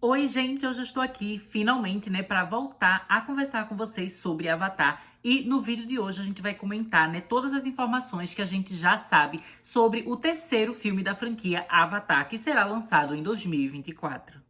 Oi, gente, hoje eu estou aqui finalmente, para voltar a conversar com vocês sobre Avatar. E no vídeo de hoje a gente vai comentar, todas as informações que a gente já sabe sobre o terceiro filme da franquia Avatar, que será lançado em 2024.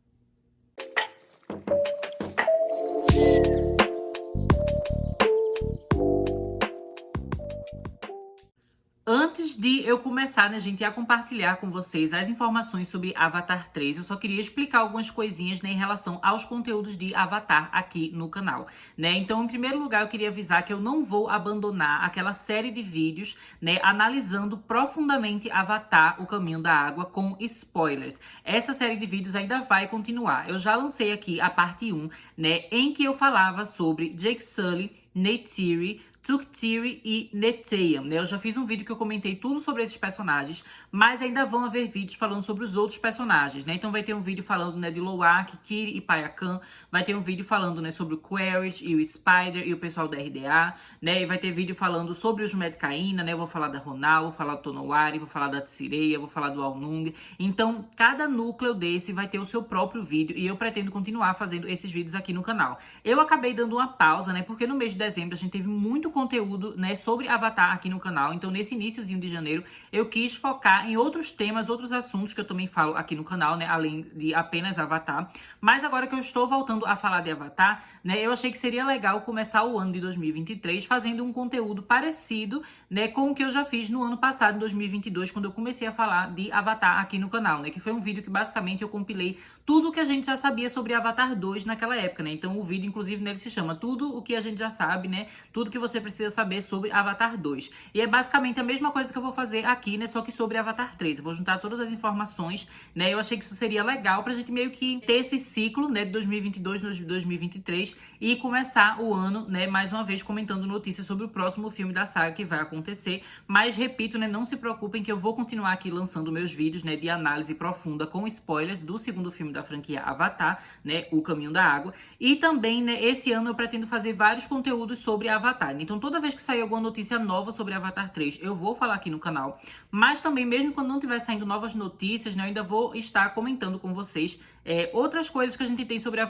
Antes de eu começar, gente, a compartilhar com vocês as informações sobre Avatar 3, eu só queria explicar algumas coisinhas, em relação aos conteúdos de Avatar aqui no canal, Então, em primeiro lugar, eu queria avisar que eu não vou abandonar aquela série de vídeos, analisando profundamente Avatar, O Caminho da Água, com spoilers. Essa série de vídeos ainda vai continuar. Eu já lancei aqui a parte 1, em que eu falava sobre Jake Sully, Neytiri, Tuktiri e Neteyam, Eu já fiz um vídeo que eu comentei tudo sobre esses personagens, mas ainda vão haver vídeos falando sobre os outros personagens, Então vai ter um vídeo falando, de Loak, Kiri e Payakan, vai ter um vídeo falando, sobre o Quaritch e o Spider e o pessoal da RDA, E vai ter vídeo falando sobre os Medcaína, Eu vou falar da Ronal, vou falar do Tonowari, vou falar da Tsireia, vou falar do Alnung. Então, cada núcleo desse vai ter o seu próprio vídeo e eu pretendo continuar fazendo esses vídeos aqui no canal. Eu acabei dando uma pausa, porque no mês de dezembro a gente teve muito conteúdo, sobre Avatar aqui no canal. Então, nesse iniciozinho de janeiro, eu quis focar em outros temas, outros assuntos que eu também falo aqui no canal, além de apenas Avatar. Mas agora que eu estou voltando a falar de Avatar, eu achei que seria legal começar o ano de 2023 fazendo um conteúdo parecido, com o que eu já fiz no ano passado, em 2022, quando eu comecei a falar de Avatar aqui no canal, Que foi um vídeo que basicamente eu compilei tudo o que a gente já sabia sobre Avatar 2 naquela época, Então, o vídeo, inclusive, nele se chama Tudo o que a gente já sabe, Tudo que você precisa saber sobre Avatar 2. E é basicamente a mesma coisa que eu vou fazer aqui, Só que sobre Avatar 3. Eu vou juntar todas as informações, Eu achei que isso seria legal pra gente meio que ter esse ciclo, de 2022 e 2023 e começar o ano, mais uma vez comentando notícias sobre o próximo filme da saga que vai acontecer. Mas, repito, não se preocupem que eu vou continuar aqui lançando meus vídeos, de análise profunda com spoilers do segundo filme da franquia Avatar, O Caminho da Água. E também, esse ano eu pretendo fazer vários conteúdos sobre Avatar. Então, toda vez que sair alguma notícia nova sobre Avatar 3, eu vou falar aqui no canal. Mas também, mesmo quando não estiver saindo novas notícias, eu ainda vou estar comentando com vocês outras coisas que a gente tem sobre a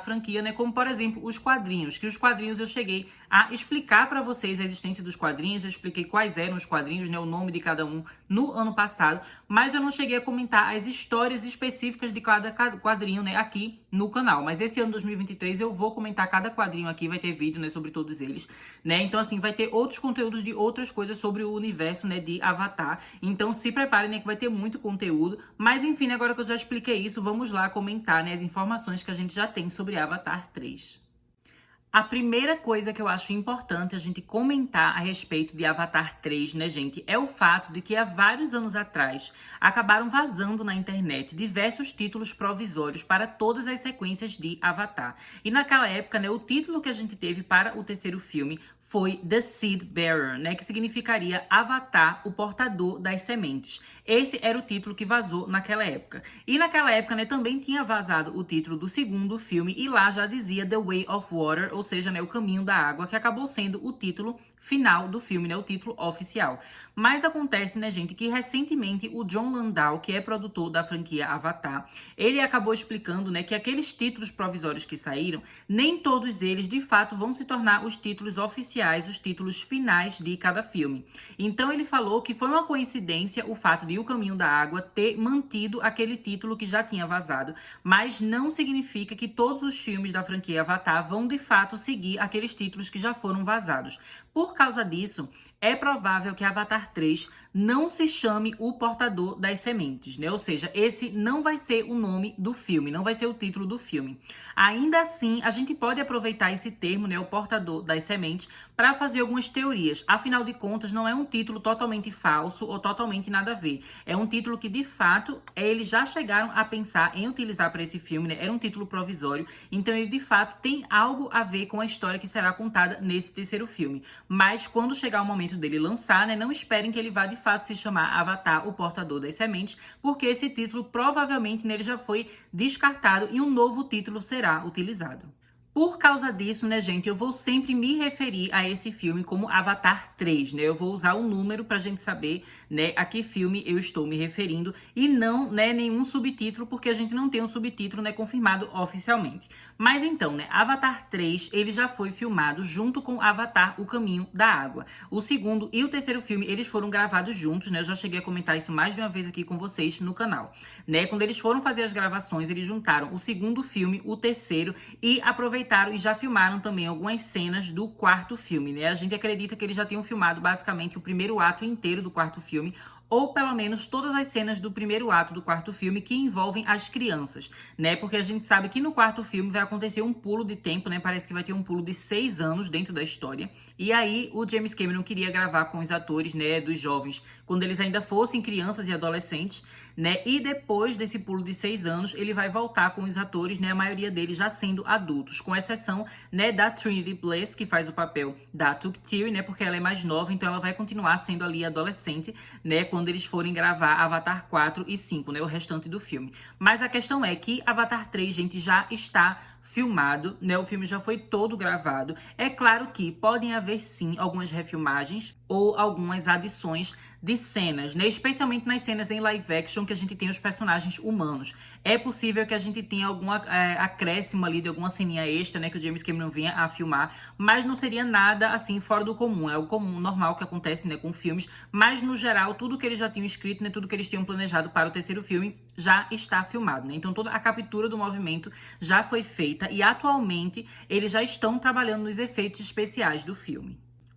franquia, como, por exemplo, os quadrinhos. Que os quadrinhos eu cheguei a explicar para vocês a existência dos quadrinhos, eu expliquei quais eram os quadrinhos, o nome de cada um no ano passado, mas eu não cheguei a comentar as histórias específicas de cada quadrinho, aqui no canal. Mas esse ano 2023 eu vou comentar cada quadrinho aqui, vai ter vídeo, sobre todos eles, Então, assim, vai ter outros conteúdos de outras coisas sobre o universo, de Avatar. Então, se preparem, que vai ter muito conteúdo. Mas, enfim, agora que eu já expliquei isso, vamos lá comentar, as informações que a gente já tem sobre Avatar 3. A primeira coisa que eu acho importante a gente comentar a respeito de Avatar 3, gente, é o fato de que há vários anos atrás acabaram vazando na internet diversos títulos provisórios para todas as sequências de Avatar. E naquela época, o título que a gente teve para o terceiro filme foi The Seed Bearer, que significaria Avatar, o portador das sementes. Esse era o título que vazou naquela época. E naquela época, também tinha vazado o título do segundo filme e lá já dizia The Way of Water, ou seja, o Caminho da Água, que acabou sendo o título final do filme, o título oficial. Mas acontece, gente, que recentemente o Jon Landau, que é produtor da franquia Avatar, ele acabou explicando, que aqueles títulos provisórios que saíram, nem todos eles, de fato, vão se tornar os títulos oficiais, os títulos finais de cada filme. Então, ele falou que foi uma coincidência o fato de O Caminho da Água ter mantido aquele título que já tinha vazado, mas não significa que todos os filmes da franquia Avatar vão, de fato, seguir aqueles títulos que já foram vazados. Por causa disso, é provável que Avatar 3 não se chame O Portador das Sementes, Ou seja, esse não vai ser o nome do filme, não vai ser o título do filme. Ainda assim, a gente pode aproveitar esse termo, O Portador das Sementes, para fazer algumas teorias. Afinal de contas, não é um título totalmente falso ou totalmente nada a ver. É um título que, de fato, eles já chegaram a pensar em utilizar para esse filme, Era um título provisório, então ele, de fato, tem algo a ver com a história que será contada nesse terceiro filme. Mas, quando chegar o momento dele lançar, não esperem que ele vá, de fato, se chamar Avatar, o Portador das Sementes, porque esse título, provavelmente, nele já foi descartado e um novo título será utilizado. Por causa disso, né, gente, eu vou sempre me referir a esse filme como Avatar 3, né? Eu vou usar o número pra gente saber, né, a que filme eu estou me referindo e não, né, nenhum subtítulo, porque a gente não tem um subtítulo, né, confirmado oficialmente. Mas então, né, Avatar 3, ele já foi filmado junto com Avatar: O Caminho da Água. O segundo e o terceiro filme, eles foram gravados juntos, né? Eu já cheguei a comentar isso mais de uma vez aqui com vocês no canal, né? Quando eles foram fazer as gravações, eles juntaram o segundo filme, o terceiro e aproveitaram e já filmaram também algumas cenas do quarto filme, né? A gente acredita que eles já tinham filmado basicamente o primeiro ato inteiro do quarto filme, ou pelo menos todas as cenas do primeiro ato do quarto filme que envolvem as crianças, né? Porque a gente sabe que no quarto filme vai acontecer um pulo de tempo, né? Parece que vai ter um pulo de 6 anos dentro da história. E aí o James Cameron queria gravar com os atores, né, dos jovens, quando eles ainda fossem crianças e adolescentes, né? E depois desse pulo de 6 anos, ele vai voltar com os atores, né? A maioria deles já sendo adultos, com exceção, né, da Trinity Bliss, que faz o papel da Tuktiri, né? Porque ela é mais nova, então ela vai continuar sendo ali adolescente, né? Quando eles forem gravar Avatar 4 e 5, né? O restante do filme. Mas a questão é que Avatar 3, gente, já está filmado, né? O filme já foi todo gravado. É claro que podem haver sim algumas refilmagens ou algumas adições de cenas, né? Especialmente nas cenas em live action que a gente tem os personagens humanos. É possível que a gente tenha algum acréscimo ali de alguma ceninha extra, né? Que o James Cameron venha a filmar, mas não seria nada assim fora do comum. É o comum, normal que acontece, né, com filmes, mas no geral tudo que eles já tinham escrito, né, tudo que eles tinham planejado para o terceiro filme já está filmado, né? Então toda a captura do movimento já foi feita e atualmente eles já estão trabalhando nos efeitos especiais do filme.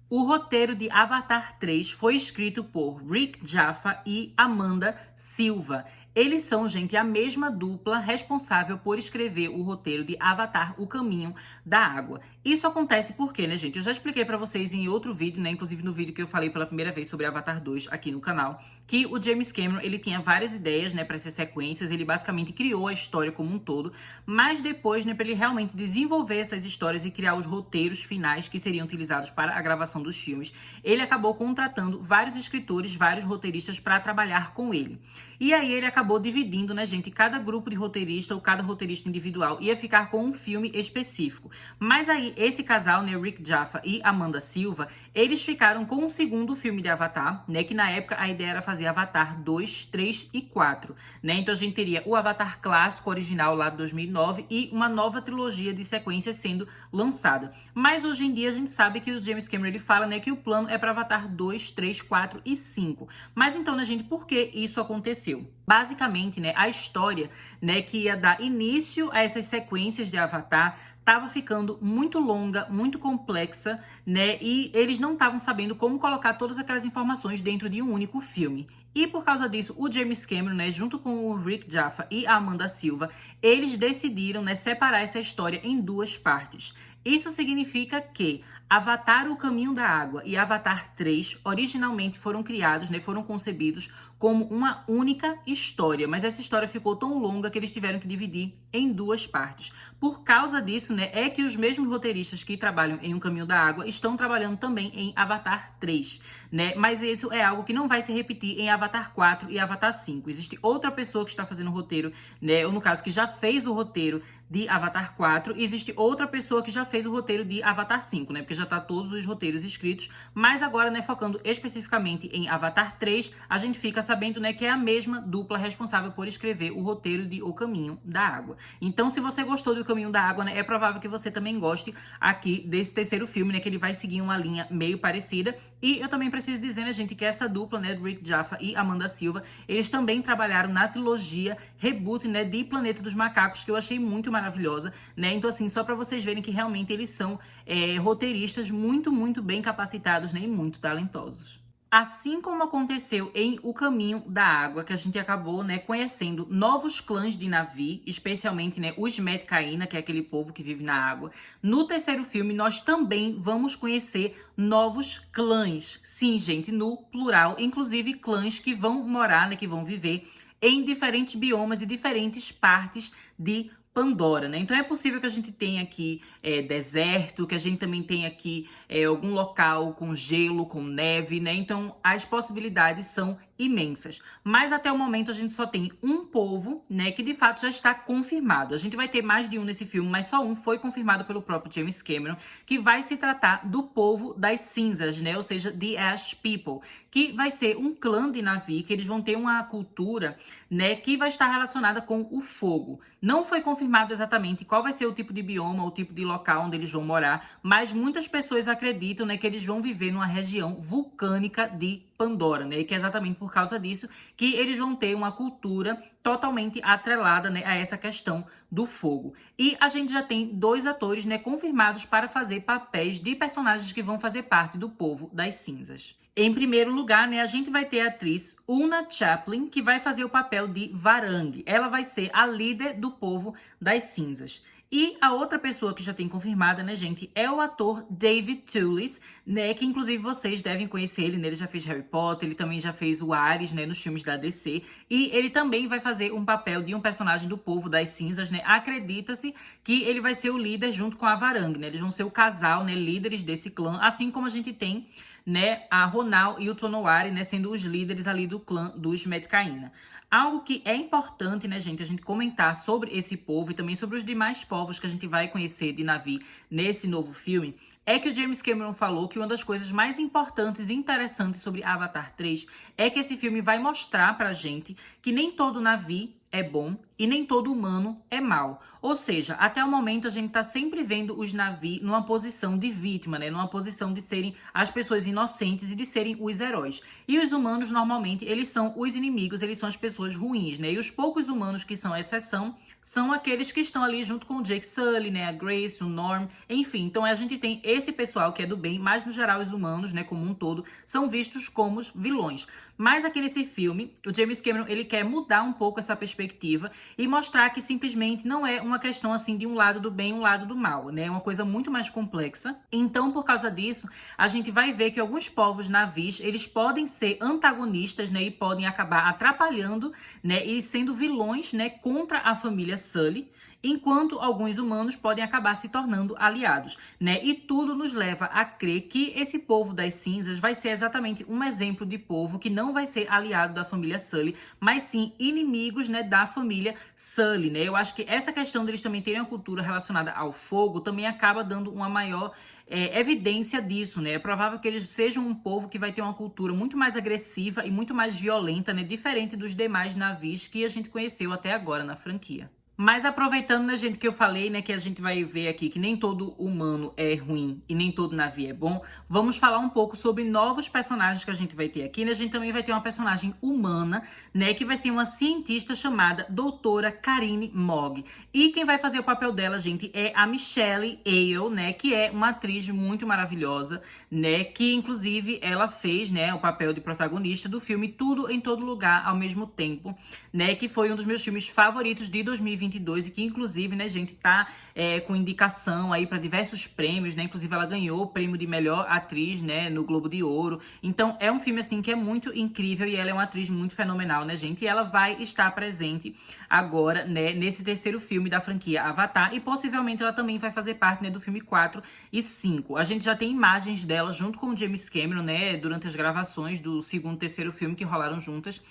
O roteiro de Avatar 3 foi escrito por Rick Jaffa e Amanda Silva. Eles são, gente, a mesma dupla responsável por escrever o roteiro de Avatar: O Caminho da Água. Isso acontece porque, né, gente? Eu já expliquei pra vocês em outro vídeo, né? Inclusive no vídeo que eu falei pela primeira vez sobre Avatar 2 aqui no canal, que o James Cameron, ele tinha várias ideias, né, pra essas sequências. Ele basicamente criou a história como um todo, mas depois, né, pra ele realmente desenvolver essas histórias e criar os roteiros finais que seriam utilizados para a gravação dos filmes, ele acabou contratando vários escritores, vários roteiristas para trabalhar com ele. E aí ele acabou dividindo, né, gente, cada grupo de roteirista ou cada roteirista individual ia ficar com um filme específico. Mas aí esse casal, né, Rick Jaffa e Amanda Silva, eles ficaram com um segundo filme de Avatar, né, que na época a ideia era fazer Avatar 2, 3 e 4, né? Então a gente teria o Avatar clássico original lá de 2009 e uma nova trilogia de sequências sendo lançada. Mas hoje em dia a gente sabe que o James Cameron, ele fala, né, que o plano é para Avatar 2, 3, 4 e 5. Mas então, né, gente, por que isso aconteceu? Basicamente, né, a história, né, que ia dar início a essas sequências de Avatar estava ficando muito longa, muito complexa, né? E eles não estavam sabendo como colocar todas aquelas informações dentro de um único filme. E por causa disso, o James Cameron, né, junto com o Rick Jaffa e a Amanda Silva, eles decidiram, né, separar essa história em duas partes. Isso significa que Avatar: O Caminho da Água e Avatar 3 originalmente foram criados, né, foram concebidos como uma única história, mas essa história ficou tão longa que eles tiveram que dividir em duas partes. Por causa disso, né, é que os mesmos roteiristas que trabalham em O Caminho da Água estão trabalhando também em Avatar 3, né? Mas isso é algo que não vai se repetir em Avatar 4 e Avatar 5. Existe outra pessoa que está fazendo o roteiro, né, ou no caso que já fez o roteiro de Avatar 4, e existe outra pessoa que já fez o roteiro de Avatar 5, né? Porque já tá todos os roteiros escritos, mas agora, né, focando especificamente em Avatar 3, a gente fica sabendo, né, que é a mesma dupla responsável por escrever o roteiro de O Caminho da Água. Então, se você gostou do Caminho da Água, né, é provável que você também goste aqui desse terceiro filme, né, que ele vai seguir uma linha meio parecida. E eu também preciso dizer, né, gente, que essa dupla, né, Rick Jaffa e Amanda Silva, eles também trabalharam na trilogia reboot, né, de Planeta dos Macacos, que eu achei muito maravilhosa, né? Então, assim, só pra vocês verem que realmente eles são roteiristas muito, muito bem capacitados, né, e muito talentosos. Assim como aconteceu em O Caminho da Água, que a gente acabou, né, conhecendo novos clãs de Na'vi, especialmente, né, os Metkayina, que é aquele povo que vive na água. No terceiro filme, nós também vamos conhecer novos clãs. Sim, gente, no plural, inclusive clãs que vão morar, né, que vão viver em diferentes biomas e diferentes partes de Pandora, né? Então é possível que a gente tenha aqui deserto, que a gente também tenha aqui algum local com gelo, com neve, né? Então as possibilidades são imensas. Mas até o momento a gente só tem um povo, né, que de fato já está confirmado. A gente vai ter mais de um nesse filme, mas só um foi confirmado pelo próprio James Cameron, que vai se tratar do povo das cinzas, né? Ou seja, The Ash People, que vai ser um clã de Na'vi, que eles vão ter uma cultura, né, que vai estar relacionada com o fogo. Não foi confirmado exatamente qual vai ser o tipo de bioma, o tipo de local onde eles vão morar, mas muitas pessoas acreditam, né, que eles vão viver numa região vulcânica de Pandora, né, e que é exatamente por causa disso que eles vão ter uma cultura totalmente atrelada, né, a essa questão do fogo. E a gente já tem 2 atores, né, confirmados para fazer papéis de personagens que vão fazer parte do povo das cinzas. Em primeiro lugar, né, a gente vai ter a atriz Una Chaplin, que vai fazer o papel de Varang. Ela vai ser a líder do povo das cinzas. E a outra pessoa que já tem confirmada, né, gente, é o ator David Thewlis, né, que inclusive vocês devem conhecer ele, né, ele já fez Harry Potter, ele também já fez o Ares, né, nos filmes da DC, e ele também vai fazer um papel de um personagem do povo das cinzas, né, acredita-se que ele vai ser o líder junto com a Varang, né, eles vão ser o casal, né, líderes desse clã, assim como a gente tem, né, a Ronal e o Tonowari, né, sendo os líderes ali do clã dos Metkayina. Algo que é importante, né, gente, a gente comentar sobre esse povo e também sobre os demais povos que a gente vai conhecer de Na'vi nesse novo filme, é que o James Cameron falou que uma das coisas mais importantes e interessantes sobre Avatar 3 é que esse filme vai mostrar pra gente que nem todo Na'vi é bom e nem todo humano é mal. Ou seja, até o momento a gente tá sempre vendo os Na'vi numa posição de vítima, né? Numa posição de serem as pessoas inocentes e de serem os heróis. E os humanos, normalmente, eles são os inimigos, eles são as pessoas ruins, né? E os poucos humanos que são a exceção são aqueles que estão ali junto com o Jake Sully, né? A Grace, o Norm, enfim. Então a gente tem esse pessoal que é do bem, mas no geral os humanos, né, como um todo, são vistos como vilões. Mas aqui nesse filme, o James Cameron, ele quer mudar um pouco essa perspectiva e mostrar que simplesmente não é uma questão assim de um lado do bem e um lado do mal, né? É uma coisa muito mais complexa. Então, por causa disso, a gente vai ver que alguns povos navis, eles podem ser antagonistas, né? E podem acabar atrapalhando, né? E sendo vilões, né? Contra a família Sully, enquanto alguns humanos podem acabar se tornando aliados, né? E tudo nos leva a crer que esse povo das cinzas vai ser exatamente um exemplo de povo que não vai ser aliado da família Sully, mas sim inimigos, né, da família Sully, né? Eu acho que essa questão deles também terem uma cultura relacionada ao fogo também acaba dando uma maior evidência disso, né? É provável que eles sejam um povo que vai ter uma cultura muito mais agressiva e muito mais violenta, né? Diferente dos demais navios que a gente conheceu até agora na franquia. Mas aproveitando, né, gente, que eu falei, né, que a gente vai ver aqui que nem todo humano é ruim e nem todo navio é bom, vamos falar um pouco sobre novos personagens que a gente vai ter aqui, né? A gente também vai ter uma personagem humana, né, que vai ser uma cientista chamada Doutora Karine Mogg. E quem vai fazer o papel dela, gente, é a Michelle Yeoh, né, que é uma atriz muito maravilhosa, né, que inclusive ela fez, né, o papel de protagonista do filme Tudo em Todo Lugar ao Mesmo Tempo, né, que foi um dos meus filmes favoritos de 2022 e que inclusive, né, gente, tá com indicação aí para diversos prêmios, né, inclusive ela ganhou o prêmio de melhor atriz, né, no Globo de Ouro. Então é um filme assim que é muito incrível e ela é uma atriz muito fenomenal, né, gente, e ela vai estar presente agora, né, nesse terceiro filme da franquia Avatar e possivelmente ela também vai fazer parte, né, do filme 4 e 5. A gente já tem imagens dela junto com o James Cameron, né, durante as gravações do segundo e terceiro filme que rolaram juntas.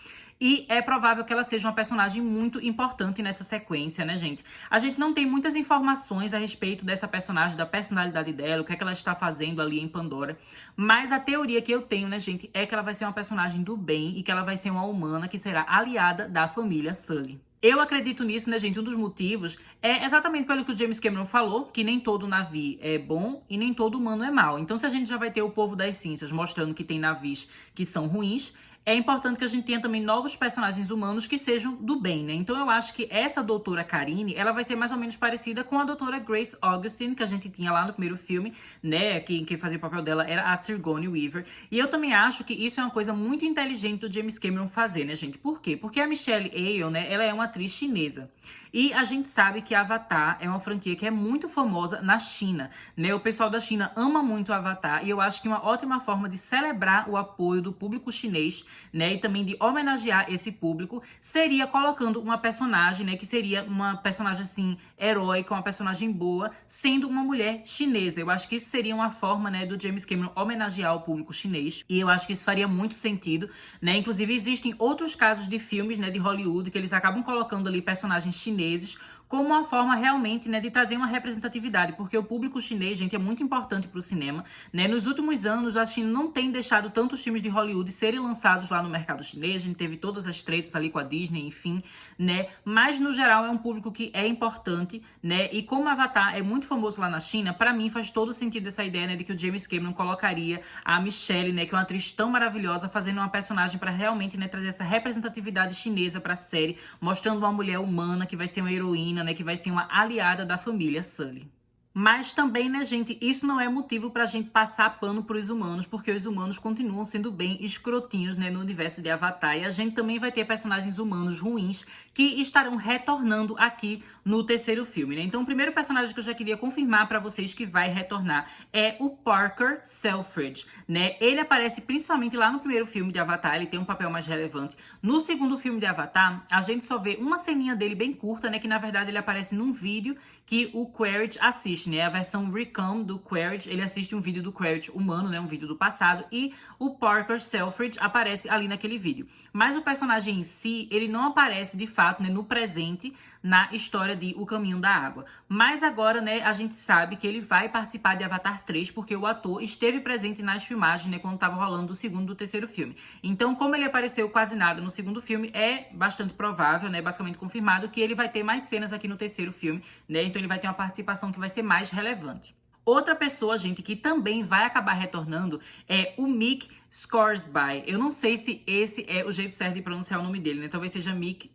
E é provável que ela seja uma personagem muito importante nessa sequência, né, gente? A gente não tem muitas informações a respeito dessa personagem, da personalidade dela, o que é que ela está fazendo ali em Pandora. Mas a teoria que eu tenho, né, gente, é que ela vai ser uma personagem do bem e que ela vai ser uma humana que será aliada da família Sully. Eu acredito nisso, né, gente? Um dos motivos é exatamente pelo que o James Cameron falou, que nem todo navio é bom e nem todo humano é mau. Então, se a gente já vai ter o povo das cinzas mostrando que tem navios que são ruins, é importante que a gente tenha também novos personagens humanos que sejam do bem, né? Então eu acho que essa doutora Karine, ela vai ser mais ou menos parecida com a doutora Grace Augustine, que a gente tinha lá no primeiro filme, né? Quem fazia o papel dela era a Sigourney Weaver. E eu também acho que isso é uma coisa muito inteligente do James Cameron fazer, né, gente? Por quê? Porque a Michelle Yeoh, né, ela é uma atriz chinesa. E a gente sabe que Avatar é uma franquia que é muito famosa na China, né? O pessoal da China ama muito Avatar e eu acho que uma ótima forma de celebrar o apoio do público chinês, né, e também de homenagear esse público seria colocando uma personagem, né, que seria uma personagem assim heróica, uma personagem boa, sendo uma mulher chinesa. Eu acho que isso seria uma forma, né, do James Cameron homenagear o público chinês e eu acho que isso faria muito sentido, né? Inclusive existem outros casos de filmes, né, de Hollywood que eles acabam colocando ali personagens chineses como uma forma realmente, né, de trazer uma representatividade, porque o público chinês, gente, é muito importante para o cinema, né? Nos últimos anos, a China não tem deixado tantos filmes de Hollywood serem lançados lá no mercado chinês, a gente teve todas as tretas ali com a Disney, enfim, né? Mas, no geral, é um público que é importante, né? E como Avatar é muito famoso lá na China, para mim faz todo sentido essa ideia, né, de que o James Cameron colocaria a Michelle, né, que é uma atriz tão maravilhosa, fazendo uma personagem para realmente, né, trazer essa representatividade chinesa para a série, mostrando uma mulher humana que vai ser uma heroína, né, que vai ser uma aliada da família Sully. Mas também, né, gente, isso não é motivo pra gente passar pano pros humanos, porque os humanos continuam sendo bem escrotinhos, né, no universo de Avatar. E a gente também vai ter personagens humanos ruins que estarão retornando aqui no terceiro filme, né? Então, o primeiro personagem que eu já queria confirmar pra vocês que vai retornar é o Parker Selfridge, né? Ele aparece principalmente lá no primeiro filme de Avatar, ele tem um papel mais relevante. No segundo filme de Avatar, a gente só vê uma ceninha dele bem curta, né, que na verdade ele aparece num vídeo que o Quaritch assiste, né? A versão Recon do Quaritch, ele assiste um vídeo do Quaritch humano, né? Um vídeo do passado, e o Parker Selfridge aparece ali naquele vídeo. Mas o personagem em si, ele não aparece de fato, né, no presente, na história de O Caminho da Água. Mas agora, né, a gente sabe que ele vai participar de Avatar 3, porque o ator esteve presente nas filmagens, né, quando estava rolando o segundo e o terceiro filme. Então, como ele apareceu quase nada no segundo filme, é bastante provável, né, basicamente confirmado, que ele vai ter mais cenas aqui no terceiro filme, né, então ele vai ter uma participação que vai ser mais relevante. Outra pessoa, gente, que também vai acabar retornando é o Mick Scoresby. Eu não sei se esse é o jeito certo de pronunciar o nome dele, né, talvez seja Mick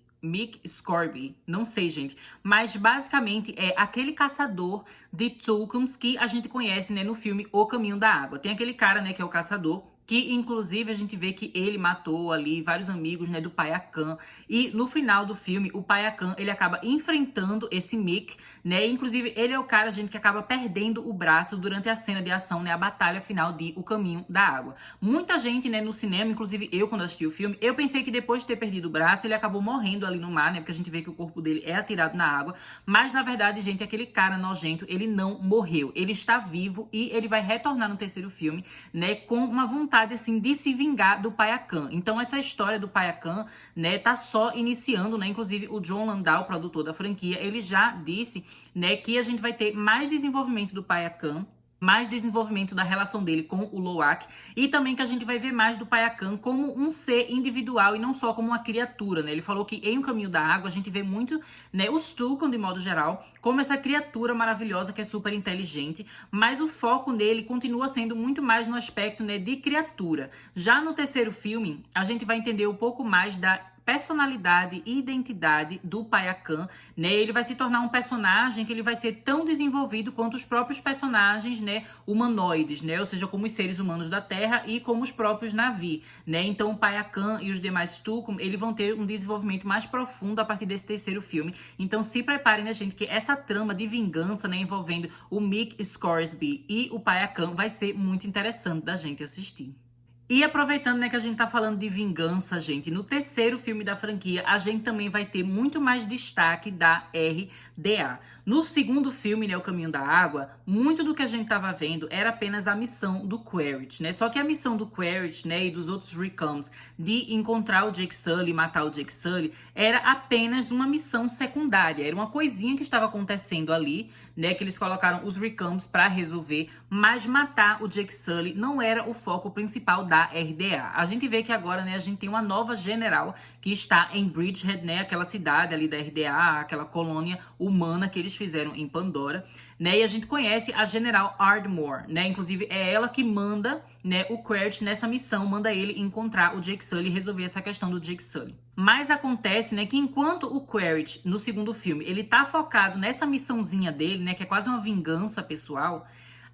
Scoresby, não sei, gente. Mas basicamente é aquele caçador de Tulkums que a gente conhece, né, no filme O Caminho da Água. Tem aquele cara, né, que é o caçador, que inclusive a gente vê que ele matou ali vários amigos, né, do Payakan. E no final do filme, o Payakan, ele acaba enfrentando esse Mick, né? Inclusive, ele é o cara, gente, que acaba perdendo o braço durante a cena de ação, né, a batalha final de O Caminho da Água. Muita gente, né, no cinema, inclusive eu quando assisti o filme, eu pensei que depois de ter perdido o braço, ele acabou morrendo ali no mar, né? Porque a gente vê que o corpo dele é atirado na água. Mas, na verdade, gente, aquele cara nojento, ele não morreu. Ele está vivo e ele vai retornar no terceiro filme, né, com uma vontade, assim, de se vingar do Payakan. Então, essa história do Payakan, né, tá só iniciando, né? Inclusive, o Jon Landau, produtor da franquia, ele já disse, né, que a gente vai ter mais desenvolvimento do Payakan, mais desenvolvimento da relação dele com o Loak, e também que a gente vai ver mais do Payakan como um ser individual e não só como uma criatura, né? Ele falou que em O Caminho da Água a gente vê muito, né, os Tulkun, de modo geral, como essa criatura maravilhosa que é super inteligente, mas o foco nele continua sendo muito mais no aspecto, né, de criatura. Já no terceiro filme, a gente vai entender um pouco mais da personalidade e identidade do Payakan, né? Ele vai se tornar um personagem que ele vai ser tão desenvolvido quanto os próprios personagens, né, humanoides, né? Ou seja, como os seres humanos da Terra e como os próprios Na'vi, né? Então o Payakan e os demais Tulkun, eles vão ter um desenvolvimento mais profundo a partir desse terceiro filme. Então se preparem, né, gente, que essa trama de vingança, né, envolvendo o Mick Scoresby e o Payakan vai ser muito interessante da gente assistir. E aproveitando, né, que a gente tá falando de vingança, gente, no terceiro filme da franquia, a gente também vai ter muito mais destaque da RDA. No segundo filme, né, O Caminho da Água, muito do que a gente tava vendo era apenas a missão do Quaritch, né? Só que a missão do Quaritch, né, e dos outros Recoms de encontrar o Jake Sully e matar o Jake Sully era apenas uma missão secundária, era uma coisinha que estava acontecendo ali, né, que eles colocaram os Recoms para resolver, mas matar o Jake Sully não era o foco principal da RDA. A gente vê que agora, né, a gente tem uma nova general que está em Bridgehead, né, aquela cidade ali da RDA, aquela colônia humana que eles fizeram em Pandora, né, e a gente conhece a General Ardmore, né, inclusive é ela que manda, né, o Quaritch nessa missão, manda ele encontrar o Jake Sully e resolver essa questão do Jake Sully. Mas acontece, né, que enquanto o Quaritch, no segundo filme, ele tá focado nessa missãozinha dele, né, que é quase uma vingança pessoal,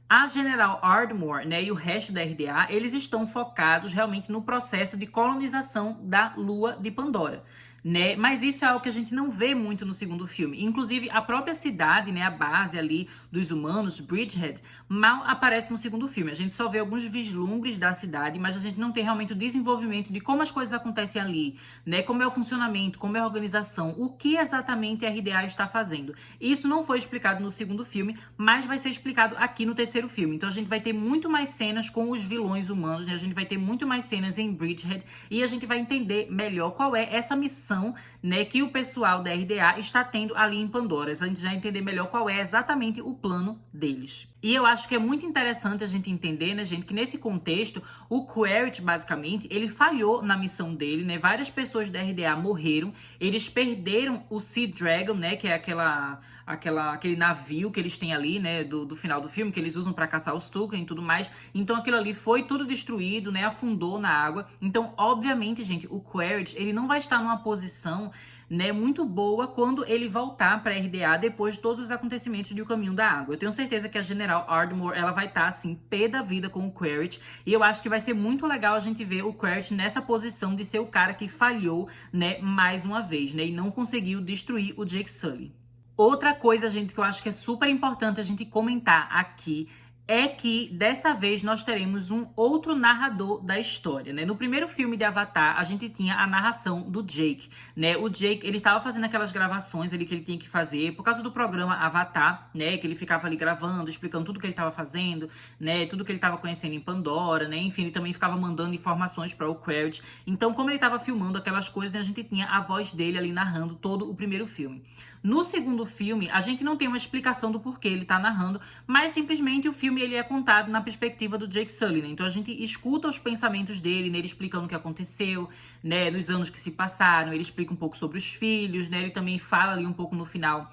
a General Ardmore, né, e o resto da RDA, eles estão focados realmente no processo de colonização da Lua de Pandora. né? Mas isso é algo que a gente não vê muito no segundo filme. Inclusive, a própria cidade, né, a base ali dos humanos, Bridgehead, mal aparece no segundo filme. A gente só vê alguns vislumbres da cidade, mas a gente não tem realmente o desenvolvimento de como as coisas acontecem ali, né? Como é o funcionamento, como é a organização, o que exatamente a RDA está fazendo. Isso não foi explicado no segundo filme, mas vai ser explicado aqui no terceiro filme. Então a gente vai ter muito mais cenas com os vilões humanos, né? A gente vai ter muito mais cenas em Bridgehead e a gente vai entender melhor qual é essa missão, né, que o pessoal da RDA está tendo ali em Pandora. A gente já vai entender melhor qual é exatamente o plano deles. E eu acho que é muito interessante a gente entender, né, gente, que nesse contexto, o Quaritch, basicamente, ele falhou na missão dele, né? Várias pessoas da RDA morreram, eles perderam o Sea Dragon, né, que é aquele navio que eles têm ali, né, do final do filme, que eles usam para caçar os Tuken e tudo mais. Então aquilo ali foi tudo destruído, né, afundou na água. Então, obviamente, gente, o Quaritch, ele não vai estar numa posição, né, muito boa quando ele voltar para a RDA depois de todos os acontecimentos de O Caminho da Água. Eu tenho certeza que a General Ardmore, ela vai estar, assim, pé da vida com o Quaritch, e eu acho que vai ser muito legal a gente ver o Quaritch nessa posição de ser o cara que falhou, né, mais uma vez, né, e não conseguiu destruir o Jake Sully. Outra coisa, gente, que eu acho que é super importante a gente comentar aqui é que dessa vez nós teremos um outro narrador da história, né? No primeiro filme de Avatar, a gente tinha a narração do Jake, né? O Jake, ele estava fazendo aquelas gravações ali que ele tinha que fazer por causa do programa Avatar, né? Que ele ficava ali gravando, explicando tudo que ele estava fazendo, né? Tudo que ele estava conhecendo em Pandora, né? Enfim, ele também ficava mandando informações para o Quaritch. Então, como ele estava filmando aquelas coisas, a gente tinha a voz dele ali narrando todo o primeiro filme. No segundo filme, a gente não tem uma explicação do porquê ele tá narrando, mas simplesmente o filme ele é contado na perspectiva do Jake Sully, né? Então a gente escuta os pensamentos dele, né? Ele explicando o que aconteceu, né? Nos anos que se passaram, ele explica um pouco sobre os filhos, né? Ele também fala ali um pouco no final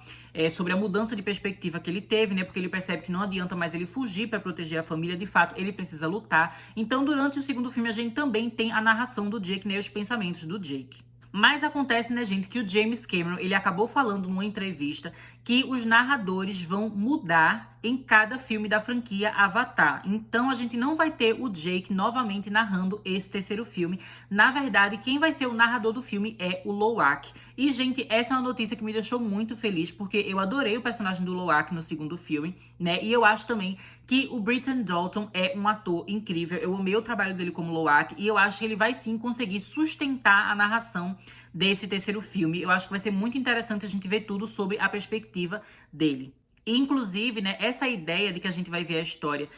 sobre a mudança de perspectiva que ele teve, né? Porque ele percebe que não adianta mais ele fugir para proteger a família, de fato, ele precisa lutar. Então, durante o segundo filme, a gente também tem a narração do Jake, né? Os pensamentos do Jake. Mas acontece, né, gente, que o James Cameron, ele acabou falando numa entrevista que os narradores vão mudar em cada filme da franquia Avatar. Então a gente não vai ter o Jake novamente narrando esse terceiro filme. Na verdade, quem vai ser o narrador do filme é o Lo'ak. E, gente, essa é uma notícia que me deixou muito feliz, porque eu adorei o personagem do Lo'ak no segundo filme, né? E eu acho também que o Britton Dalton é um ator incrível. Eu amei o trabalho dele como Lo'ak e eu acho que ele vai sim conseguir sustentar a narração desse terceiro filme. Eu acho que vai ser muito interessante a gente ver tudo sobre a perspectiva dele. E, inclusive, né, essa ideia de que a gente vai ver a história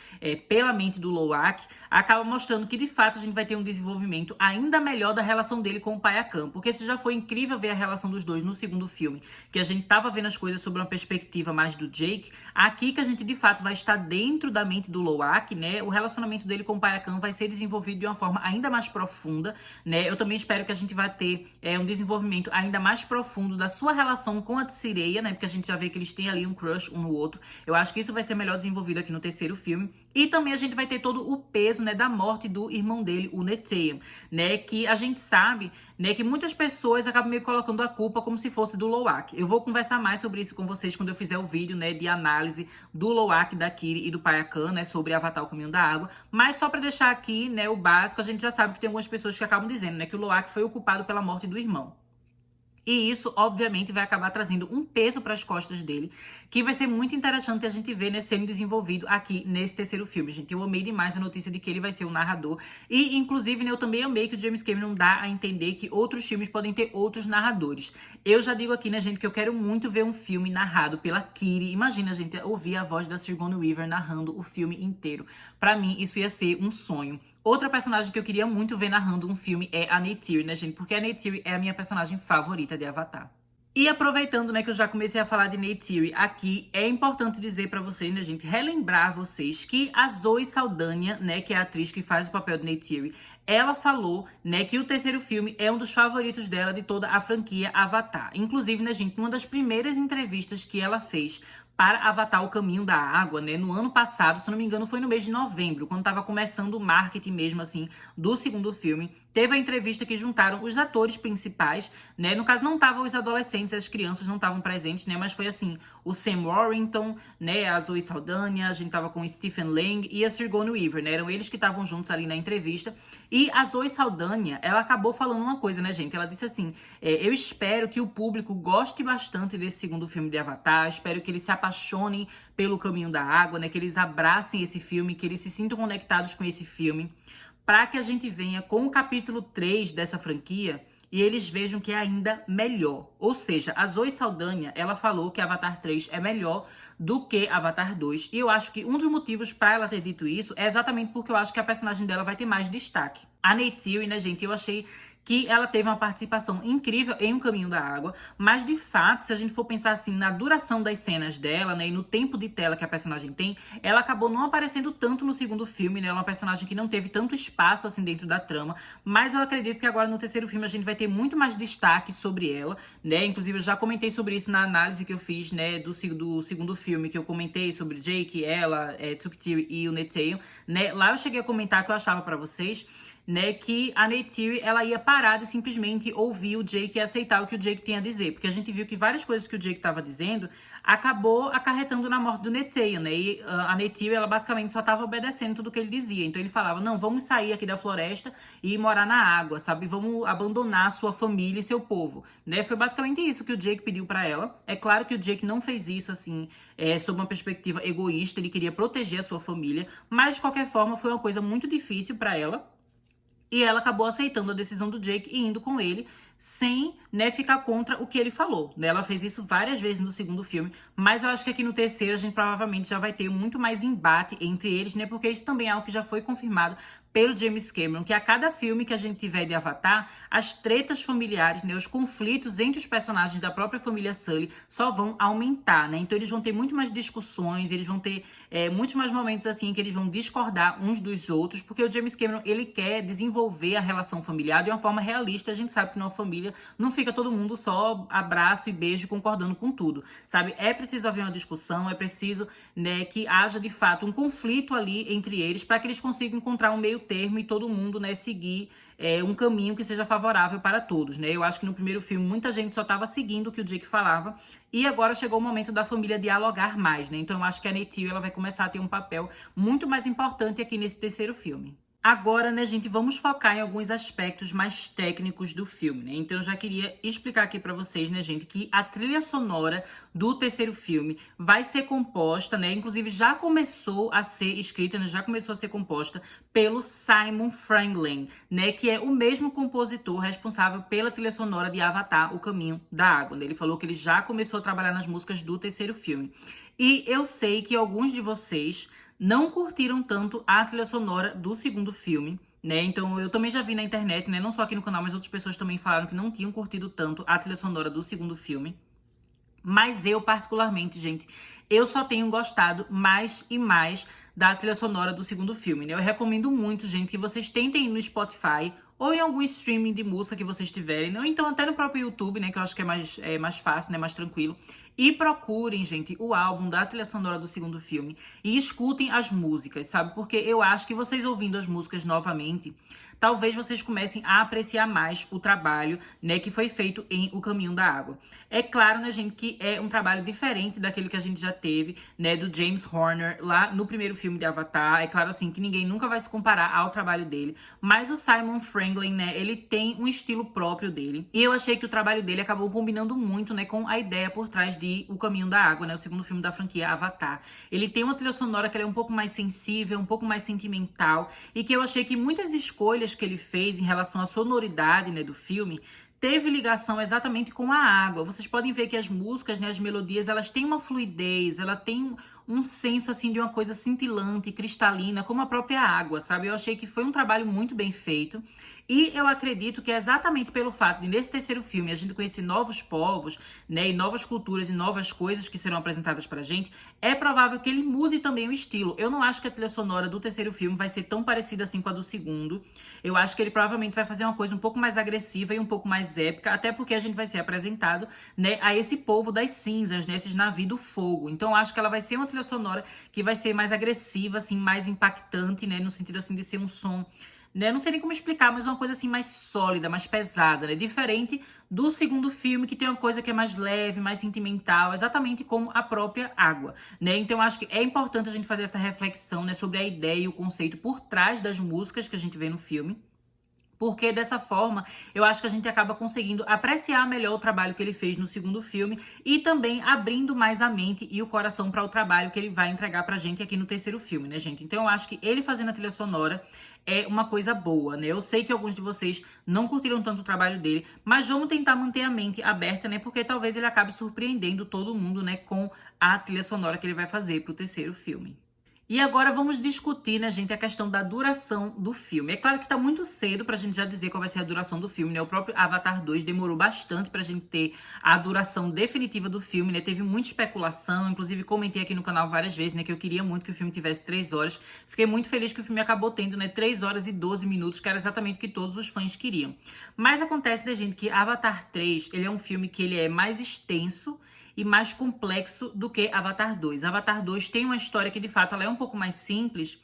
pela mente do Lo'ak acaba mostrando que, de fato, a gente vai ter um desenvolvimento ainda melhor da relação dele com o Payakan. Porque se já foi incrível ver a relação dos dois no segundo filme, que a gente tava vendo as coisas sob uma perspectiva mais do Jake, aqui que a gente, de fato, vai estar dentro da mente do Lo'ak, né, o relacionamento dele com o Payakan vai ser desenvolvido de uma forma ainda mais profunda, né. Eu também espero que a gente vai ter um desenvolvimento ainda mais profundo da sua relação com a Tsereia, né, porque a gente já vê que eles têm ali um crush um no outro. Eu acho que isso vai ser melhor desenvolvido aqui no terceiro filme. E também a gente vai ter todo o peso, né, da morte do irmão dele, o Neteyam, né, que a gente sabe, né, que muitas pessoas acabam meio colocando a culpa como se fosse do Lo'ak. Eu vou conversar mais sobre isso com vocês quando eu fizer o vídeo, né, de análise do Lo'ak, da Kiri e do Payakan, né, sobre Avatar: O Caminho da Água. Mas só pra deixar aqui, né, o básico, a gente já sabe que tem algumas pessoas que acabam dizendo, né, que o Lo'ak foi o culpado pela morte do irmão. E isso, obviamente, vai acabar trazendo um peso para as costas dele, que vai ser muito interessante a gente ver, né, sendo desenvolvido aqui nesse terceiro filme, gente. Eu amei demais a notícia de que ele vai ser o narrador. E, inclusive, né, eu também amei que o James Cameron dá a entender que outros filmes podem ter outros narradores. Eu já digo aqui, né, gente, que eu quero muito ver um filme narrado pela Kiri. Imagina, gente, ouvir a voz da Sigourney Weaver narrando o filme inteiro. Pra mim, isso ia ser um sonho. Outra personagem que eu queria muito ver narrando um filme é a Neytiri, né, gente? Porque a Neytiri é a minha personagem favorita de Avatar. E aproveitando, né, que eu já comecei a falar de Neytiri aqui, é importante dizer pra vocês, né, gente, relembrar vocês que a Zoe Saldana, né, que é a atriz que faz o papel de Neytiri, ela falou, né, que o terceiro filme é um dos favoritos dela de toda a franquia Avatar. Inclusive, né, gente, uma das primeiras entrevistas que ela fez para Avatar: O Caminho da Água, né, no ano passado, se não me engano, foi no mês de novembro, quando tava começando o marketing mesmo, assim, do segundo filme, teve a entrevista que juntaram os atores principais, né? No caso, não estavam os adolescentes, as crianças não estavam presentes, né? Mas foi assim, o Sam Worthington, né? A Zoe Saldana, a gente tava com o Stephen Lang e a Sigourney Weaver, né? Eram eles que estavam juntos ali na entrevista. E a Zoe Saldana, ela acabou falando uma coisa, né, gente? Ela disse assim, eu espero que o público goste bastante desse segundo filme de Avatar, espero que eles se apaixonem pelo Caminho da Água, né? Que eles abracem esse filme, que eles se sintam conectados com esse filme, para que a gente venha com o capítulo 3 dessa franquia e eles vejam que é ainda melhor. Ou seja, a Zoe Saldana, ela falou que Avatar 3 é melhor do que Avatar 2. E eu acho que um dos motivos para ela ter dito isso é exatamente porque eu acho que a personagem dela vai ter mais destaque. A Neytiri, né, gente, eu achei que ela teve uma participação incrível em O Caminho da Água, mas de fato, se a gente for pensar assim na duração das cenas dela, né, e no tempo de tela que a personagem tem, ela acabou não aparecendo tanto no segundo filme, né, ela é uma personagem que não teve tanto espaço assim dentro da trama, mas eu acredito que agora no terceiro filme a gente vai ter muito mais destaque sobre ela, né, inclusive eu já comentei sobre isso na análise que eu fiz, né, do segundo filme, que eu comentei sobre Jake, ela, Tuktiri e o Neteo, né, lá eu cheguei a comentar que eu achava pra vocês, né, que a Neytiri, ela ia parar de simplesmente ouvir o Jake e aceitar o que o Jake tinha a dizer, porque a gente viu que várias coisas que o Jake estava dizendo acabou acarretando na morte do Neteo, né, e a Neytiri, ela basicamente só estava obedecendo tudo que ele dizia, então ele falava, não, vamos sair aqui da floresta e morar na água, sabe, vamos abandonar sua família e seu povo, né, foi basicamente isso que o Jake pediu para ela. É claro que o Jake não fez isso, assim, sob uma perspectiva egoísta, ele queria proteger a sua família, mas de qualquer forma foi uma coisa muito difícil para ela, e ela acabou aceitando a decisão do Jake e indo com ele, sem, né, ficar contra o que ele falou. Ela fez isso várias vezes no segundo filme, mas eu acho que aqui no terceiro a gente provavelmente já vai ter muito mais embate entre eles, né, porque isso também é algo que já foi confirmado pelo James Cameron, que a cada filme que a gente tiver de Avatar, as tretas familiares, né, os conflitos entre os personagens da própria família Sully só vão aumentar, né? Então eles vão ter muito mais discussões, eles vão ter muitos mais momentos assim que eles vão discordar uns dos outros, porque o James Cameron, ele quer desenvolver a relação familiar de uma forma realista. A gente sabe que numa família não fica todo mundo só abraço e beijo concordando com tudo, sabe? É preciso haver uma discussão, é preciso, né, que haja de fato um conflito ali entre eles para que eles consigam encontrar um meio termo e todo mundo, né, seguir um caminho que seja favorável para todos, né? Eu acho que no primeiro filme muita gente só estava seguindo o que o Jake falava e agora chegou o momento da família dialogar mais, né? Então eu acho que a Neytiri, ela vai começar a ter um papel muito mais importante aqui nesse terceiro filme. Agora, né, gente, vamos focar em alguns aspectos mais técnicos do filme, né? Então eu já queria explicar aqui pra vocês, né, gente, que a trilha sonora do terceiro filme vai ser composta, né, inclusive já começou a ser escrita, né, já começou a ser composta pelo Simon Franklin, né, que é o mesmo compositor responsável pela trilha sonora de Avatar, O Caminho da Água, né? Ele falou que ele já começou a trabalhar nas músicas do terceiro filme. E eu sei que alguns de vocês não curtiram tanto a trilha sonora do segundo filme, né? Então eu também já vi na internet, né? Não só aqui no canal, mas outras pessoas também falaram que não tinham curtido tanto a trilha sonora do segundo filme. Mas eu, particularmente, gente, eu só tenho gostado mais e mais da trilha sonora do segundo filme, né? Eu recomendo muito, gente, que vocês tentem ir no Spotify ou em algum streaming de música que vocês tiverem, ou então até no próprio YouTube, né? Que eu acho que é mais fácil, né? Mais tranquilo. E procurem, gente, o álbum da trilha sonora do segundo filme e escutem as músicas, sabe? Porque eu acho que vocês ouvindo as músicas novamente, talvez vocês comecem a apreciar mais o trabalho, né, que foi feito em O Caminho da Água. É claro, né, gente, que é um trabalho diferente daquele que a gente já teve, né, do James Horner lá no primeiro filme de Avatar. É claro, assim, que ninguém nunca vai se comparar ao trabalho dele, mas o Simon Franklin, né, ele tem um estilo próprio dele. E eu achei que o trabalho dele acabou combinando muito, né, com a ideia por trás de O Caminho da Água, né, o segundo filme da franquia Avatar. Ele tem uma trilha sonora que ela é um pouco mais sensível, um pouco mais sentimental, e que eu achei que muitas escolhas que ele fez em relação à sonoridade, né, do filme teve ligação exatamente com a água. Vocês podem ver que as músicas, né, as melodias, elas têm uma fluidez, ela tem um senso, assim, de uma coisa cintilante, cristalina, como a própria água, sabe? Eu achei que foi um trabalho muito bem feito. E eu acredito que é exatamente pelo fato de, nesse terceiro filme, a gente conhecer novos povos, né, e novas culturas e novas coisas que serão apresentadas pra gente, é provável que ele mude também o estilo. Eu não acho que a trilha sonora do terceiro filme vai ser tão parecida assim com a do segundo. Eu acho que ele provavelmente vai fazer uma coisa um pouco mais agressiva e um pouco mais épica, até porque a gente vai ser apresentado, né, a esse povo das cinzas, né, esses navios do fogo. Então eu acho que ela vai ser uma trilha sonora que vai ser mais agressiva, assim, mais impactante, né, no sentido assim de ser um som, né? Não sei nem como explicar, mas uma coisa assim mais sólida, mais pesada, né? Diferente do segundo filme, que tem uma coisa que é mais leve, mais sentimental, exatamente como a própria água, né? Então eu acho que é importante a gente fazer essa reflexão, né, sobre a ideia e o conceito por trás das músicas que a gente vê no filme. Porque dessa forma, eu acho que a gente acaba conseguindo apreciar melhor o trabalho que ele fez no segundo filme e também abrindo mais a mente e o coração para o trabalho que ele vai entregar pra gente aqui no terceiro filme, né, gente? Então eu acho que ele fazendo a trilha sonora é uma coisa boa, né? Eu sei que alguns de vocês não curtiram tanto o trabalho dele, mas vamos tentar manter a mente aberta, né? Porque talvez ele acabe surpreendendo todo mundo, né, com a trilha sonora que ele vai fazer pro terceiro filme. E agora vamos discutir, né, gente, a questão da duração do filme. É claro que tá muito cedo pra gente já dizer qual vai ser a duração do filme, né? O próprio Avatar 2 demorou bastante pra gente ter a duração definitiva do filme, né? Teve muita especulação, inclusive comentei aqui no canal várias vezes, né, que eu queria muito que o filme tivesse 3 horas. Fiquei muito feliz que o filme acabou tendo, né, 3 horas e 12 minutos, que era exatamente o que todos os fãs queriam. Mas acontece, né, gente, que Avatar 3, ele é um filme que ele é mais extenso e mais complexo do que Avatar 2. Avatar 2 tem uma história que, de fato, ela é um pouco mais simples,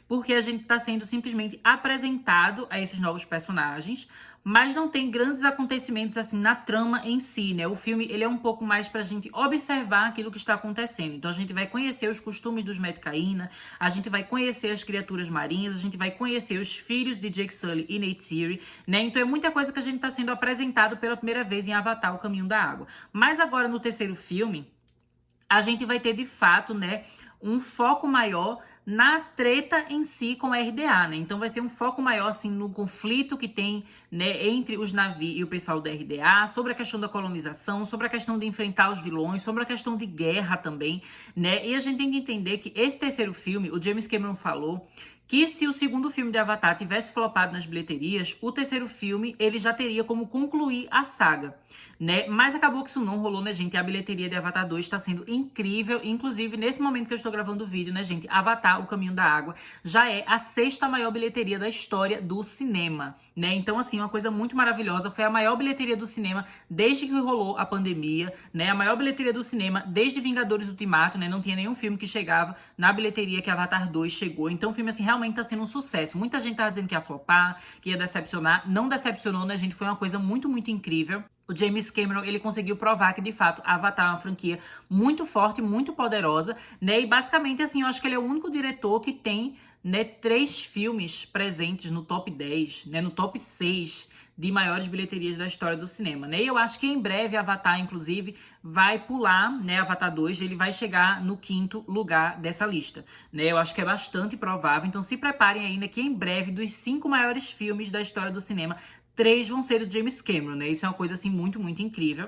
porque a gente está sendo simplesmente apresentado a esses novos personagens, mas não tem grandes acontecimentos assim na trama em si, né? O filme, ele é um pouco mais pra gente observar aquilo que está acontecendo. Então a gente vai conhecer os costumes dos Metkayina, a gente vai conhecer as criaturas marinhas, a gente vai conhecer os filhos de Jake Sully e Neytiri, né? Então é muita coisa que a gente está sendo apresentado pela primeira vez em Avatar, O Caminho da Água. Mas agora no terceiro filme, a gente vai ter de fato, né, um foco maior na treta em si com a RDA, né? Então vai ser um foco maior, assim, no conflito que tem, né, entre os navios e o pessoal da RDA, sobre a questão da colonização, sobre a questão de enfrentar os vilões, sobre a questão de guerra também, né? E a gente tem que entender que esse terceiro filme, o James Cameron falou que se o segundo filme de Avatar tivesse flopado nas bilheterias, o terceiro filme ele já teria como concluir a saga, né? Mas acabou que isso não rolou, né, gente? A bilheteria de Avatar 2 está sendo incrível, inclusive nesse momento que eu estou gravando o vídeo, né, gente? Avatar, O Caminho da Água, já é a 6ª maior bilheteria da história do cinema, né? Então, assim, uma coisa muito maravilhosa, foi a maior bilheteria do cinema desde que rolou a pandemia, né? A maior bilheteria do cinema desde Vingadores Ultimato, né? Não tinha nenhum filme que chegava na bilheteria que Avatar 2 chegou. Então, o filme, assim, realmente tá sendo um sucesso. Muita gente tava dizendo que ia flopar, que ia decepcionar. Não decepcionou, né, gente? Foi uma coisa muito, muito incrível. O James Cameron, ele conseguiu provar que, de fato, Avatar é uma franquia muito forte, muito poderosa, né? E, basicamente, assim, eu acho que ele é o único diretor que tem, né, 3 filmes presentes no top 10, né, no top 6 de maiores bilheterias da história do cinema, né? E eu acho que em breve Avatar, inclusive, vai pular, né, Avatar 2, ele vai chegar no 5º lugar dessa lista, né? Eu acho que é bastante provável, então se preparem aí, né, que em breve, dos 5 maiores filmes da história do cinema, 3 vão ser do James Cameron, né? Isso é uma coisa, assim, muito, muito incrível.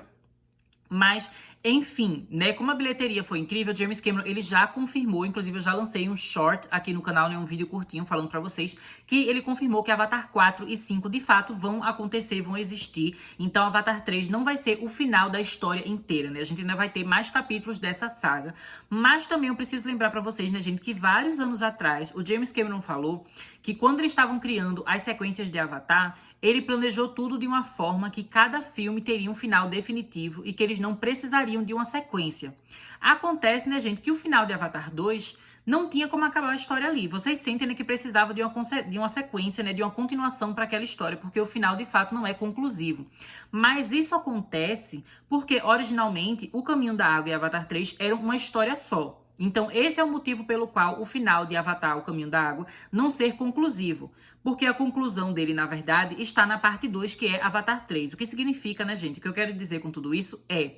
Mas, enfim, né, como a bilheteria foi incrível, James Cameron, ele já confirmou, inclusive eu já lancei um short aqui no canal, né, um vídeo curtinho falando pra vocês, que ele confirmou que Avatar 4 e 5 de fato vão acontecer, vão existir. Então Avatar 3 não vai ser o final da história inteira, né, a gente ainda vai ter mais capítulos dessa saga. Mas também eu preciso lembrar pra vocês, né, gente, que vários anos atrás, o James Cameron falou que quando eles estavam criando as sequências de Avatar, ele planejou tudo de uma forma que cada filme teria um final definitivo e que eles não precisariam de uma sequência. Acontece, né, gente, que o final de Avatar 2 não tinha como acabar a história ali. Vocês sentem, né, que precisava de uma sequência, né, de uma continuação para aquela história, porque o final, de fato, não é conclusivo. Mas isso acontece porque, originalmente, O Caminho da Água e Avatar 3 eram uma história só. Então, esse é o motivo pelo qual o final de Avatar, O Caminho da Água, não ser conclusivo. Porque a conclusão dele, na verdade, está na parte 2, que é Avatar 3. O que significa, né, gente? O que eu quero dizer com tudo isso é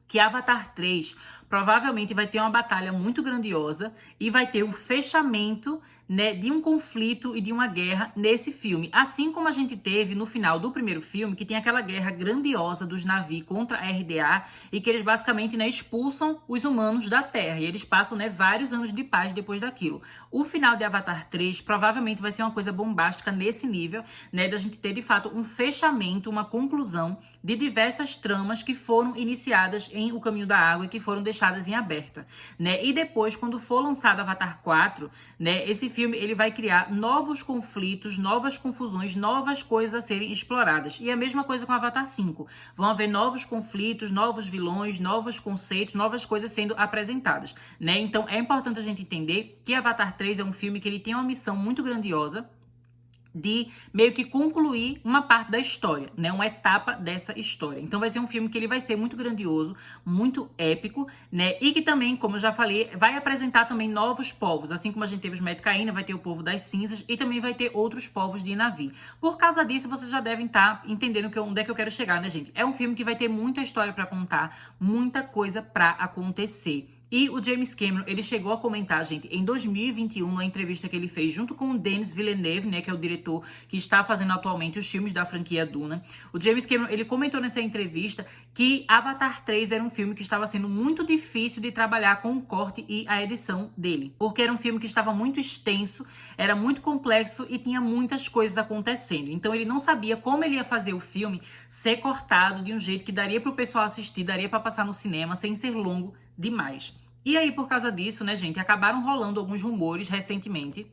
que Avatar 3 provavelmente vai ter uma batalha muito grandiosa e vai ter um fechamento, né, de um conflito e de uma guerra nesse filme. Assim como a gente teve no final do primeiro filme, que tem aquela guerra grandiosa dos navios contra a RDA e que eles basicamente, né, expulsam os humanos da Terra. E eles passam, né, vários anos de paz depois daquilo. O final de Avatar 3 provavelmente vai ser uma coisa bombástica nesse nível, né, da gente ter de fato um fechamento, uma conclusão de diversas tramas que foram iniciadas em O Caminho da Água e que foram deixadas em aberta, né? E depois, quando for lançado Avatar 4, né, esse filme ele vai criar novos conflitos, novas confusões, novas coisas a serem exploradas. E a mesma coisa com Avatar 5. Vão haver novos conflitos, novos vilões, novos conceitos, novas coisas sendo apresentadas, né? Então é importante a gente entender que Avatar 3 é um filme que ele tem uma missão muito grandiosa, de meio que concluir uma parte da história, né? Uma etapa dessa história. Então vai ser um filme que ele vai ser muito grandioso, muito épico, né? E que também, como eu já falei, vai apresentar também novos povos. Assim como a gente teve os Metkayina, vai ter o povo das cinzas e também vai ter outros povos de Na'vi. Por causa disso, vocês já devem estar entendendo onde é que eu quero chegar, né, gente? É um filme que vai ter muita história para contar, muita coisa para acontecer. E o James Cameron, ele chegou a comentar, gente, em 2021, numa entrevista que ele fez junto com o Denis Villeneuve, né, que é o diretor que está fazendo atualmente os filmes da franquia Duna. O James Cameron, ele comentou nessa entrevista que Avatar 3 era um filme que estava sendo muito difícil de trabalhar com o corte e a edição dele, porque era um filme que estava muito extenso, era muito complexo e tinha muitas coisas acontecendo. Então ele não sabia como ele ia fazer o filme ser cortado de um jeito que daria para o pessoal assistir, daria para passar no cinema sem ser longo demais. E aí, por causa disso, né, gente, acabaram rolando alguns rumores recentemente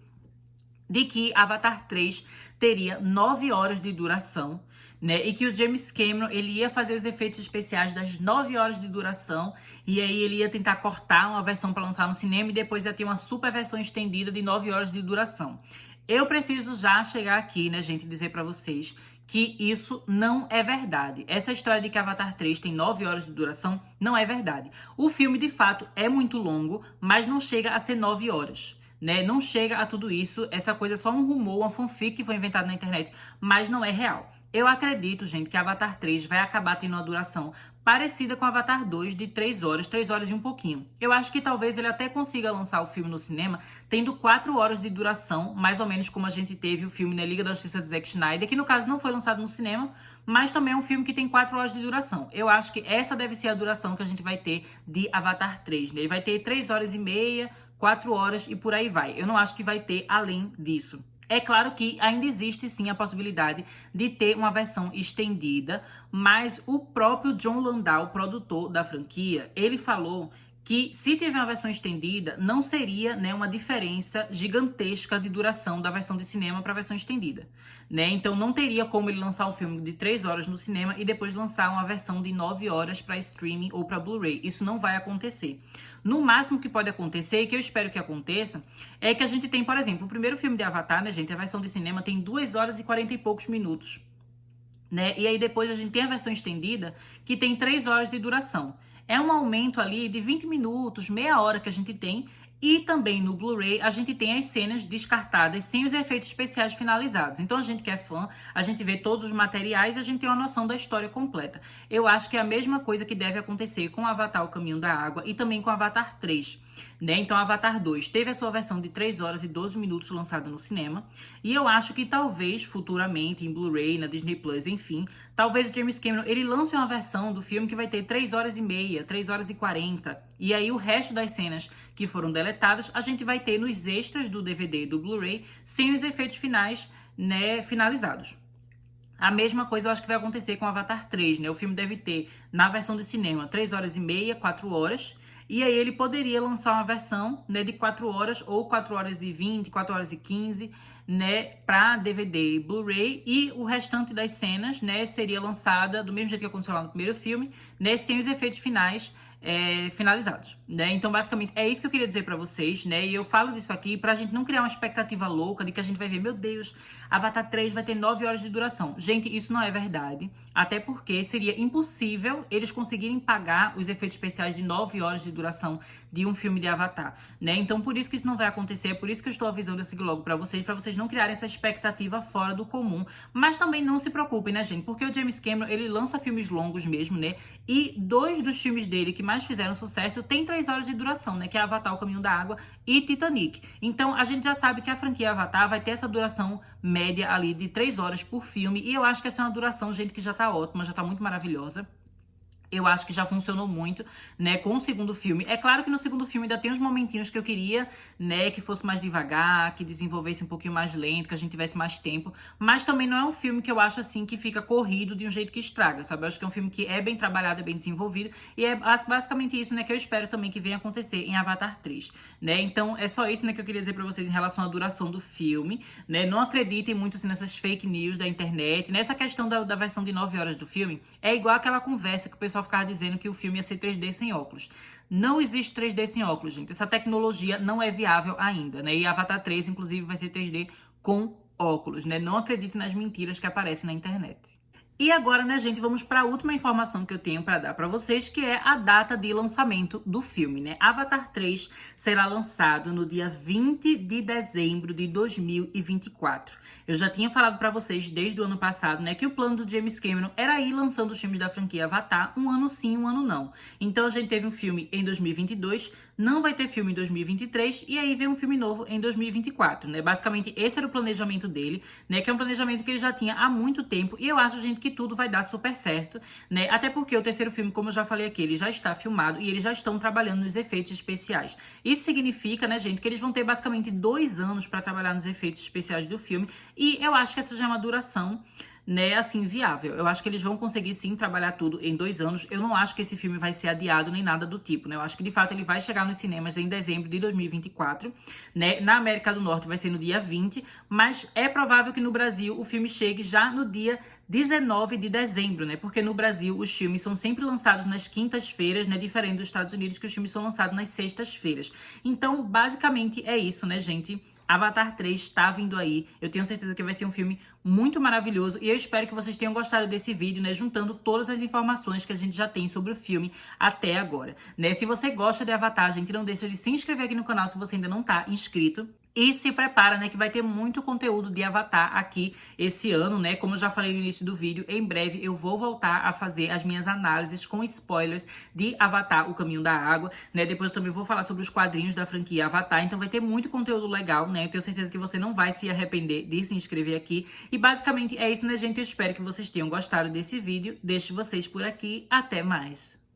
de que Avatar 3 teria 9 horas de duração, né, e que o James Cameron, ele ia fazer os efeitos especiais das 9 horas de duração, e aí ele ia tentar cortar uma versão para lançar no cinema e depois ia ter uma super versão estendida de 9 horas de duração. Eu preciso já chegar aqui, né, gente, dizer para vocês que isso não é verdade. Essa história de que Avatar 3 tem 9 horas de duração não é verdade. O filme, de fato, é muito longo, mas não chega a ser 9 horas, né? Não chega a tudo isso. Essa coisa é só um rumor, uma fanfic que foi inventada na internet, mas não é real. Eu acredito, gente, que Avatar 3 vai acabar tendo uma duração parecida com Avatar 2 de 3 horas e um pouquinho. Eu acho que talvez ele até consiga lançar o filme no cinema tendo 4 horas de duração, mais ou menos como a gente teve o filme, né, Liga da Justiça de Zack Snyder, que no caso não foi lançado no cinema, mas também é um filme que tem 4 horas de duração. Eu acho que essa deve ser a duração que a gente vai ter de Avatar 3, né? Ele vai ter 3 horas e meia, 4 horas e por aí vai. Eu não acho que vai ter além disso. É claro que ainda existe sim a possibilidade de ter uma versão estendida, mas o próprio Jon Landau, produtor da franquia, ele falou que se tiver uma versão estendida, não seria, né, uma diferença gigantesca de duração da versão de cinema para a versão estendida, né? Então não teria como ele lançar um filme de 3 horas no cinema e depois lançar uma versão de 9 horas para streaming ou para Blu-ray. Isso não vai acontecer. No máximo que pode acontecer, e que eu espero que aconteça, é que a gente tem, por exemplo, o primeiro filme de Avatar, né, gente, a versão de cinema tem 2 horas e 40 e poucos minutos, né? E aí depois a gente tem a versão estendida, que tem 3 horas de duração. É um aumento ali de 20 minutos, meia hora que a gente tem. E também no Blu-ray a gente tem as cenas descartadas sem os efeitos especiais finalizados. Então a gente que é fã, a gente vê todos os materiais e a gente tem uma noção da história completa. Eu acho que é a mesma coisa que deve acontecer com Avatar O Caminho da Água e também com Avatar 3. Né? Então Avatar 2 teve a sua versão de 3 horas e 12 minutos lançada no cinema. E eu acho que talvez futuramente em Blu-ray, na Disney Plus, enfim, talvez o James Cameron ele lance uma versão do filme que vai ter 3 horas e meia, 3 horas e 40. E aí o resto das cenas que foram deletadas, a gente vai ter nos extras do DVD e do Blu-ray, sem os efeitos finais, né, finalizados. A mesma coisa eu acho que vai acontecer com Avatar 3, né? O filme deve ter, na versão de cinema, 3 horas e meia, 4 horas. E aí ele poderia lançar uma versão, né, de 4 horas ou 4 horas e 20, 4 horas e 15, né, para DVD e Blu-ray. E o restante das cenas, né, seria lançada do mesmo jeito que aconteceu lá no primeiro filme, né, sem os efeitos finais finalizados, né? Então, basicamente, é isso que eu queria dizer pra vocês, né? E eu falo disso aqui pra gente não criar uma expectativa louca de que a gente vai ver, meu Deus, Avatar 3 vai ter 9 horas de duração. Gente, isso não é verdade. Até porque seria impossível eles conseguirem pagar os efeitos especiais de 9 horas de duração de um filme de Avatar, né? Então, por isso que isso não vai acontecer, é por isso que eu estou avisando esse logo pra vocês não criarem essa expectativa fora do comum. Mas também não se preocupem, né, gente? Porque o James Cameron, ele lança filmes longos mesmo, né? E 2 dos filmes dele que mais fizeram sucesso tem 3 horas de duração, né? Que é Avatar, O Caminho da Água e Titanic. Então, a gente já sabe que a franquia Avatar vai ter essa duração média ali de 3 horas por filme. E eu acho que essa é uma duração, gente, que já tá ótima, já tá muito maravilhosa. Eu acho que já funcionou muito, né, com o segundo filme. É claro que no segundo filme ainda tem uns momentinhos que eu queria, né, que fosse mais devagar, que desenvolvesse um pouquinho mais lento, que a gente tivesse mais tempo. Mas também não é um filme que eu acho, assim, que fica corrido de um jeito que estraga, sabe? Eu acho que é um filme que é bem trabalhado, é bem desenvolvido. E é basicamente isso, né, que eu espero também que venha acontecer em Avatar 3, né? Então, é só isso, né, que eu queria dizer pra vocês em relação à duração do filme, né? Não acreditem muito, assim, nessas fake news da internet. Nessa questão da versão de 9 horas do filme, é igual aquela conversa que o pessoal ficava dizendo que o filme ia ser 3D sem óculos. Não existe 3D sem óculos, gente. Essa tecnologia não é viável ainda, né? E Avatar 3, inclusive, vai ser 3D com óculos, né? Não acredite nas mentiras que aparecem na internet. E agora, né, gente, vamos para a última informação que eu tenho para dar para vocês, que é a data de lançamento do filme, né? Avatar 3 será lançado no dia 20 de dezembro de 2024. Eu já tinha falado para vocês desde o ano passado, né, que o plano do James Cameron era ir lançando os filmes da franquia Avatar um ano sim, um ano não. Então a gente teve um filme em 2022, não vai ter filme em 2023 e aí vem um filme novo em 2024, né? Basicamente esse era o planejamento dele, né, que é um planejamento que ele já tinha há muito tempo e eu acho, gente, que tudo vai dar super certo, né? Até porque o terceiro filme, como eu já falei aqui, ele já está filmado e eles já estão trabalhando nos efeitos especiais. Isso significa, né, gente, que eles vão ter basicamente 2 anos para trabalhar nos efeitos especiais do filme e eu acho que essa já é uma duração, né, assim, viável. Eu acho que eles vão conseguir, sim, trabalhar tudo em 2 anos. Eu não acho que esse filme vai ser adiado nem nada do tipo, né? Eu acho que, de fato, ele vai chegar nos cinemas em dezembro de 2024, né? Na América do Norte vai ser no dia 20, mas é provável que no Brasil o filme chegue já no dia 19 de dezembro, né? Porque no Brasil os filmes são sempre lançados nas quintas-feiras, né? Diferente dos Estados Unidos, que os filmes são lançados nas sextas-feiras. Então, basicamente, é isso, né, gente? Avatar 3 tá vindo aí. Eu tenho certeza que vai ser um filme muito maravilhoso e eu espero que vocês tenham gostado desse vídeo, né, juntando todas as informações que a gente já tem sobre o filme até agora, né? Se você gosta de Avatar, gente, não deixa de se inscrever aqui no canal se você ainda não tá inscrito. E se prepara, né, que vai ter muito conteúdo de Avatar aqui esse ano, né? Como eu já falei no início do vídeo, em breve eu vou voltar a fazer as minhas análises com spoilers de Avatar, O Caminho da Água, né? Depois eu também vou falar sobre os quadrinhos da franquia Avatar, então vai ter muito conteúdo legal, né? Eu tenho certeza que você não vai se arrepender de se inscrever aqui. E basicamente é isso, né, gente? Eu espero que vocês tenham gostado desse vídeo. Deixo vocês por aqui. Até mais!